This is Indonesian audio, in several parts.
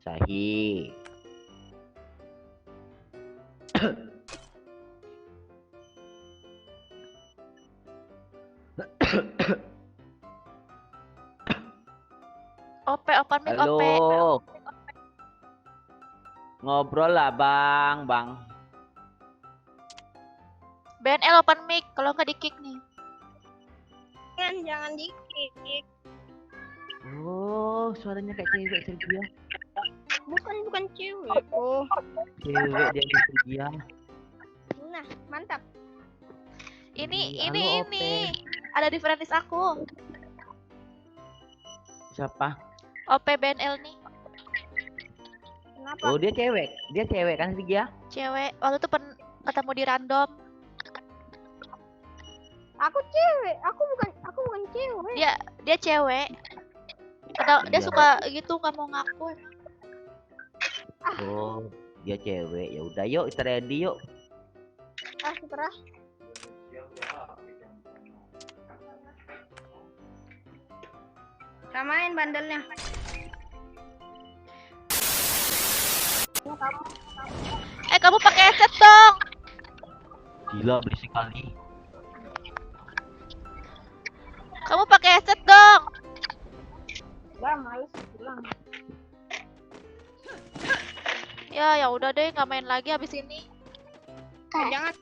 Sahi. Open mic, Halo. Ngobrol lah bang. BNL open mic, kalau nggak di kick nih. Jangan di-kick. Oh, suaranya kayak cewek Sergia. Bukan cewek. Oh, Cewek dia di Sergia. nah mantap. Ini Halo, Ope. ada di friendlist aku. Siapa? OP BNL nih, Kenapa? Oh, dia cewek. Dia cewek kan Sergia? cewek. Waktu itu ketemu di random. Aku cewek. Aku bukan cewek. Dia cewek. Dia Iya. suka gitu, nggak mau ngaku emang. Oh, dia cewek. Ya udah, yuk kita ready yuk. Terserah. Samain bandelnya. Kamu pakai headset dong. Gila berisik kali. Kamu pakai headset dong. Udah males pulang. Ya udah deh, nggak main lagi habis ini. Jangan.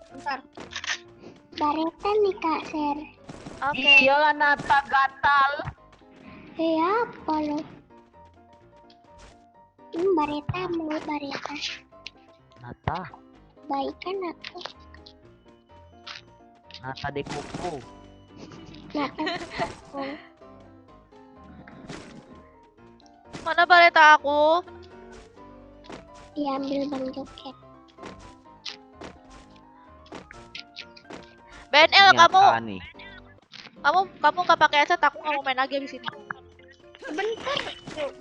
Bentar. Bareta nih Kak Ser. Oke. Iyalah Nata gatal. Apa lo? Ini Bareta mau Bareta. Nata Baik kan aku. de Koko. Nah, Mana bareta aku? diambil Bang Joket. BNL Ini kamu apaan nih? kamu nggak pakai headset, aku nggak mau main lagi habis ini.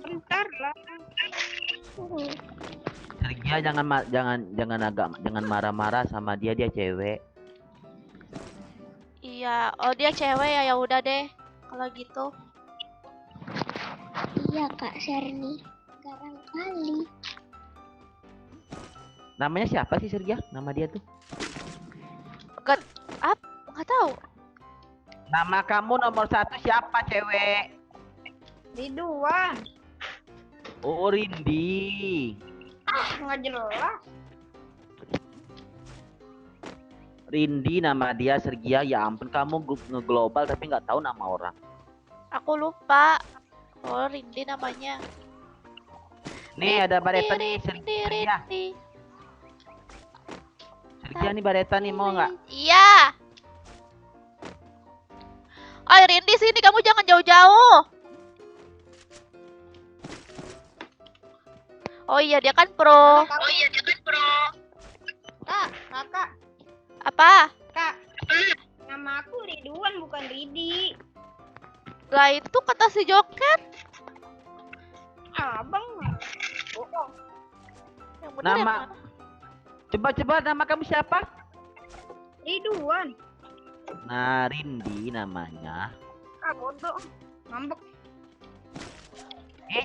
Bentar lah. Sergia jangan marah-marah sama dia cewek. Iya, oh dia cewek ya, ya udah deh. Kalau gitu. Iya Kak Ser nih. Garang kali. Namanya siapa sih Sergia? Nama dia tuh? Nggak tahu. Nama kamu nomor 1 siapa cewek? Ridwan. Oh, Rindi. Nggak jelas. Rindi nama dia Sergia. Ya ampun, kamu ngeglobal tapi nggak tahu nama orang. Aku lupa. Oh, Rindi namanya. Nih ada Bareta nih Sergia. Rindi. Sergia nih Bareta nih, mau nggak? Iya. Oh, Rindi sini, kamu jangan jauh-jauh. Oh iya, dia kan pro. Kakak. Apa? Kak. Nama aku Ridwan bukan Ridi. Lah itu kata si Joket. Abang. Bohong. Yang benar yang Nama mana? Coba nama kamu siapa? Ridwan. Nah, Rindi namanya. Bodoh. Ngambek.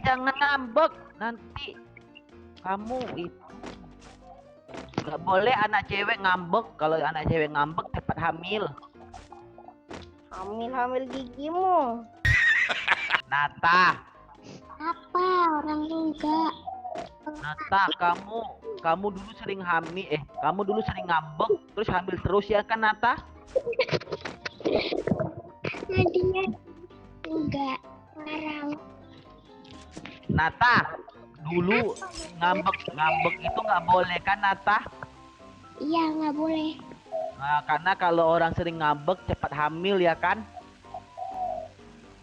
Jangan ngambek, nanti kamu itu nggak boleh anak cewek ngambek. Kalau anak cewek ngambek cepat hamil. Hamil gigimu. Nata, Apa orang enggak? Nata, kamu dulu sering hamil, kamu dulu sering ngambek, terus hamil terus ya kan Nata? Nadinya enggak. Sekarang Nata, dulu ngambek itu nggak boleh kan Nata? iya nggak boleh. Nah, karena kalau orang sering ngambek cepat hamil ya kan?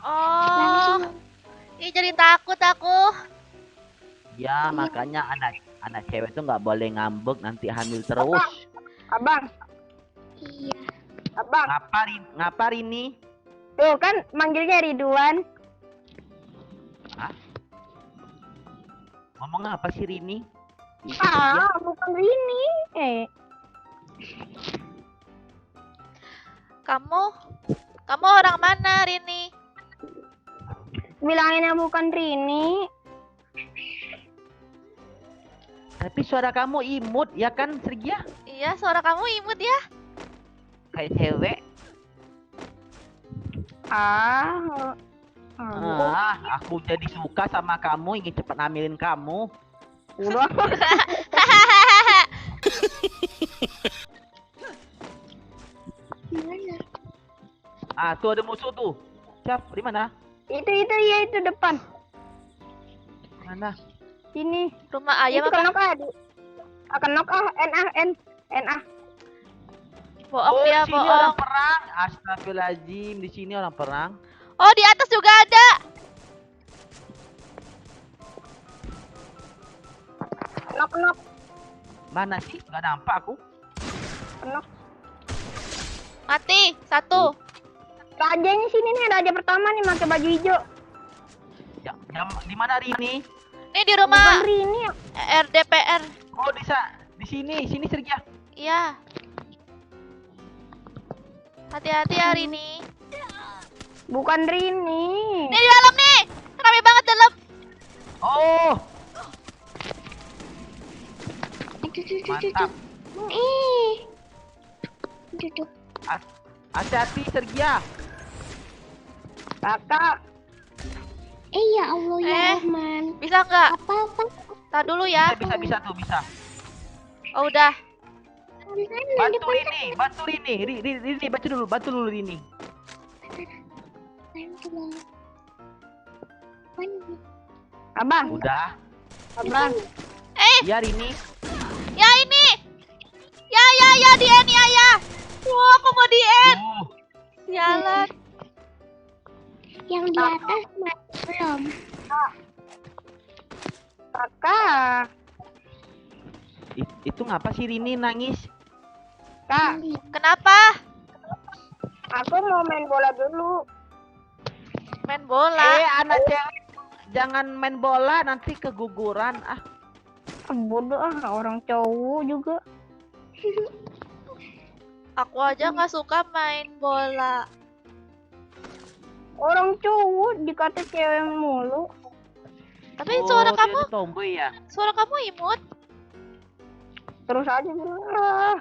Oh, Langsung ih jadi takut aku. Ya makanya anak cewek tuh nggak boleh ngambek, nanti hamil terus. Abang. iya. Abang. Ngapa Rini? Tuh kan manggilnya Ridwan. Hah? Ngomong apa sih Rini? Bukan Rini. Kamu orang mana, Rini? bilanginnya bukan Rini. Tapi suara kamu imut ya kan, Sergia? Iya, suara kamu imut ya. Kayak cewek. Ah, Aku jadi suka sama kamu, ingin cepat hamilin kamu. udah. Gimana? Tuh ada musuh tuh. Siap, di mana? Itu ya itu depan. Mana? Sini. Rumah ayam Itu apa? kenok akan nok N. Bohong Oh, dia, di sini orang bohong. perang. Astagfirullahaladzim, di sini orang perang. Oh, di atas juga ada. Kenok. Mana sih? Gak nampak aku. Kenok. Mati, satu. Rajanya sini nih, raja pertama nih pakai baju hijau. Ya, di mana Rini? Ini di Bukan rumah Rini ya. RDPR. Oh, di sini Sergia. Iya. Hati-hati ya, Rini. Bukan Rini. Ini di dalam nih. Rame banget dalam. Oh, Aduh. mantap. Duduk. Hati-hati Sergia. Kakak. Ya Allah ya Rahman. Bisa nggak? Apa? Tar dulu ya. Bisa tuh, bisa. Oh, udah. Bantu Rini. Rini, bantu dulu Rini. Abang. Udah. Abang. Ya Rini. Ya ini. Ya di end ya. Wah, aku mau di end. Sialan. Yang di atas masih belum. Kakak. Itu ngapa sih Rini nangis? Kak, Kenapa? aku mau main bola dulu. Main bola. Anak cewek, jangan main bola nanti keguguran. Bodoh orang cowok juga. Aku aja nggak suka main bola. Orang cowok dikata cewek mulu. Tapi suara dia kamu, tomboy ya. suara kamu imut. Terus aja bilang.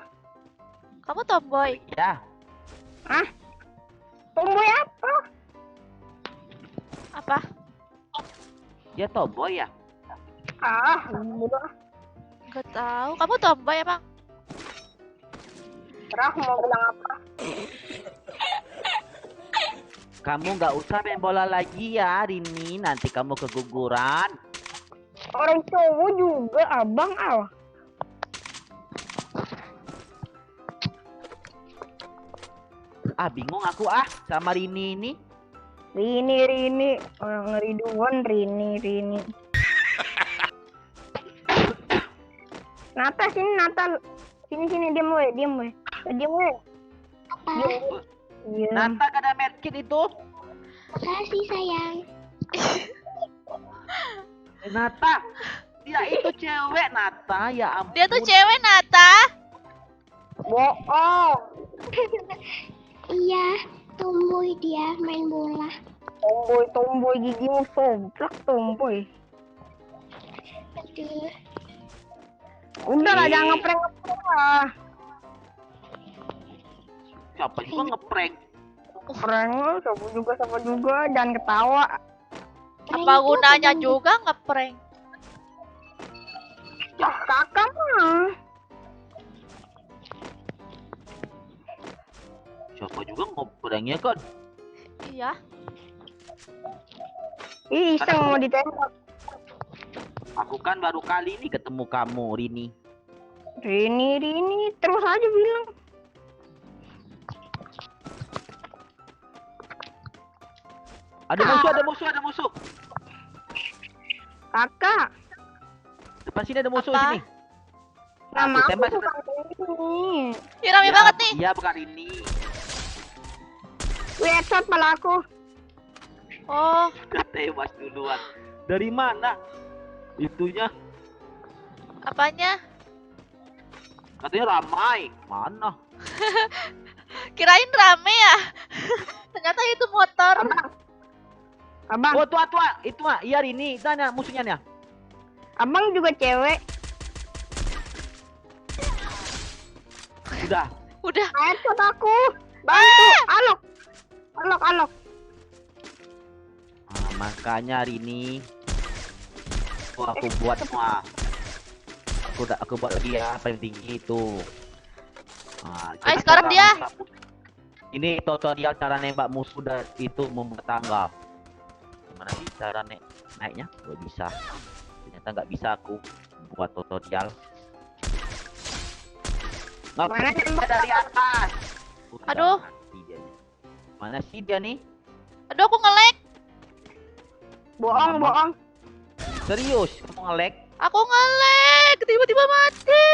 Kamu tomboy. Ya. Tomboy apa? Apa? Dia tomboy ya. Bodoh. Gak tahu. Kamu tomboy emang? Terah mau bilang apa? Kamu nggak usah main bola lagi ya Rini, nanti kamu keguguran. Orang cowok juga abang Bingung aku sama Rini ini. Rini. Orang ngeriduan Rini. Nata sini Nata. Sini diam weh. Diam weh. Apa? Iya. Nata gak ada medkit itu. Makasih sayang. Nata, dia itu cewek Nata, ya ampun. Dia tuh cewek, Nata. Bohong. Iya, tomboy dia main bola. Tomboy gigimu somplak tomboy. Aduh. Udah lah jangan ngeprank lah. Siapa juga ngeprank? Prank lu siapa juga jangan ketawa. Apa gunanya juga ngeprank? Ya kakak mah. Siapa juga ngepranknya kan? Iya. Ih, iseng mau ditembak. Aku kan baru kali ini ketemu kamu Rini. Rini, terus aja bilang. Ada musuh. Kakak, Depan sini ada musuh Apa? sini. nama Aku aku tembak bukan ini. Ih, rame banget nih. Iya bukan ini. Wih, headshot malah aku. Oh, Tewas duluan. Dari mana? Itunya apanya? katanya ramai. Mana? Kirain rame ya. Ternyata itu motor. Abang, Oh, tua. Itu mah. Iya, Rini. Itu ada musuhnya nih. abang juga cewek. Udah. Udah. Air shot aku. Bantu. Alok. Alok. Ah, makanya Rini. Oh, aku buat semua. Aku buat lagi ya paling tinggi itu. Ah, Ayo, jadi sekarang cara dia. nembak- Ini tutorial cara nembak musuh dan itu membuat tangga. Gimana sih cara naiknya? Gak bisa. Ternyata nggak bisa aku buat tutorial. Mana Nggak nembak dari atas. Udah Aduh. mati dia. Mana sih dia nih? Aduh, aku nge-lag. bohong. Serius, kamu nge-lag? Aku nge-lag. Tiba-tiba mati.